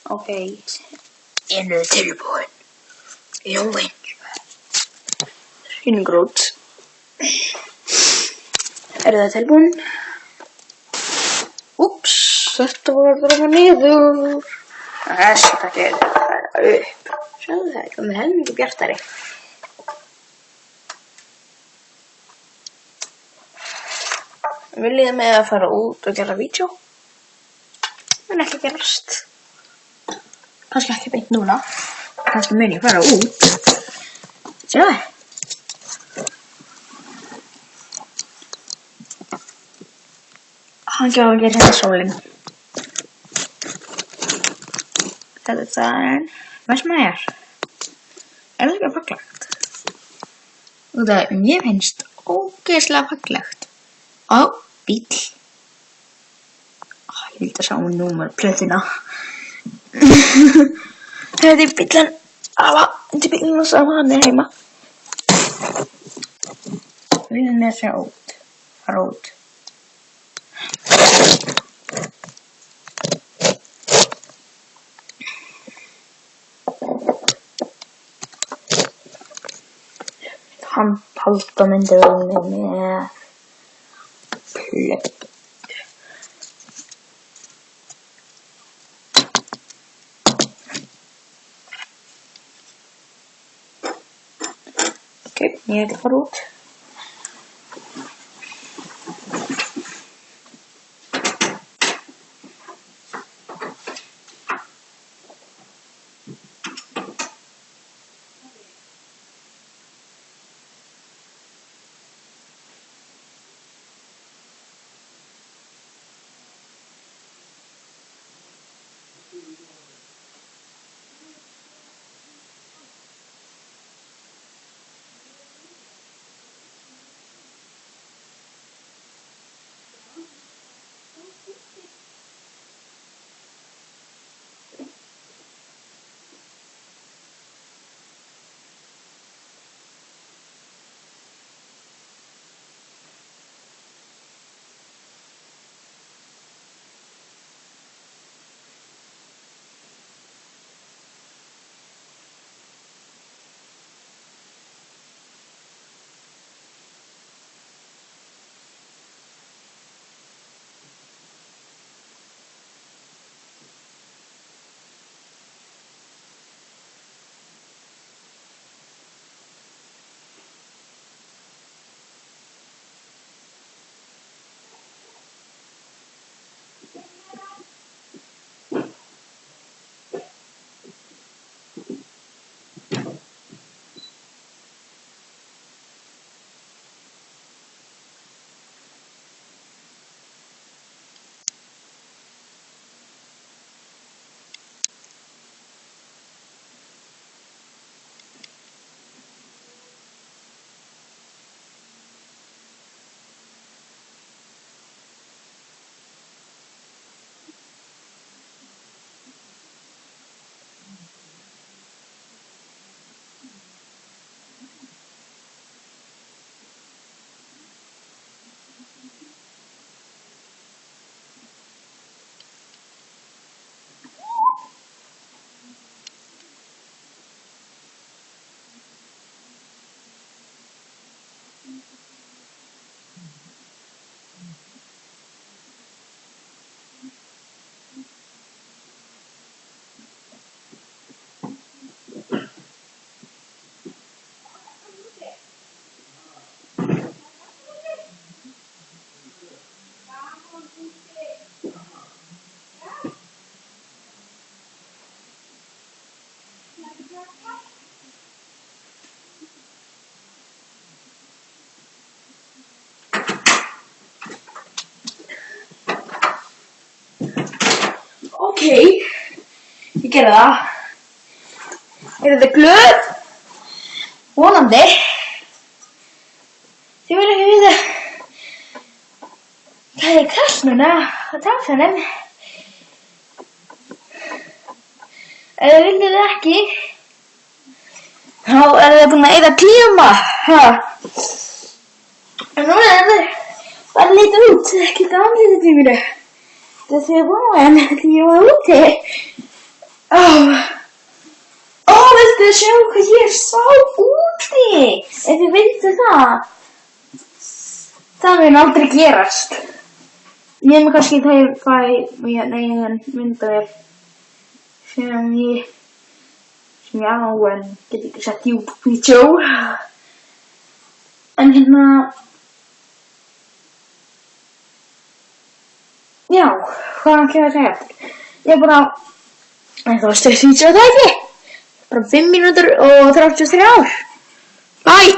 Okej. Är nu tilbúin. Ég veit. Sýningarút. Eru það tilbúin? Úps, þetta var að draga niður. Þessi takk er að færa upp. Sjáðu það, ég kom með helmingi bjartari. Viljið með að fara út og gera vídeo? En ekki gerast. Kannski ekki beint núna. Kannski mun ég fara út. Sjáðu. Hann gjá að gera hérna sólinn. Þetta er það Vestmannaeyjar. Er það ekki fallegt? Og það mér finnst ógeðslega fallegt. Á, bíll. Ég vildi að sjá númerplötuna. Þetta er bíllinn. Þetta er bíllinn sem hann er heima. Viljum við sjá út. Fara út. Hann halda myndavélina með plötu. Okej, ég ætla að fara út. Okej, ég gerði það. Eru þið glöð? Vonandi. Þið verður ekki vita hvað er kast núna á tafsanum. Ef þið viljið það ekki, þá eru þið búin að eyða tíma. En núna er þið bara að lita út, ekki gamlega tíminu. Það sé búin því ég var úti. sjá hvað ég sá úti. Ef þið vildu það. Það mun aldrei gerast. Nema kannski þegar ég fæ mér eigin myndavél sem ég á en get ekki sett YouTube-vídeó. En já, hvað ætla ég að segja? Ég bara, það var stutt vídeó það ekki? Bara 5 mínútur og 33 ár. Bye!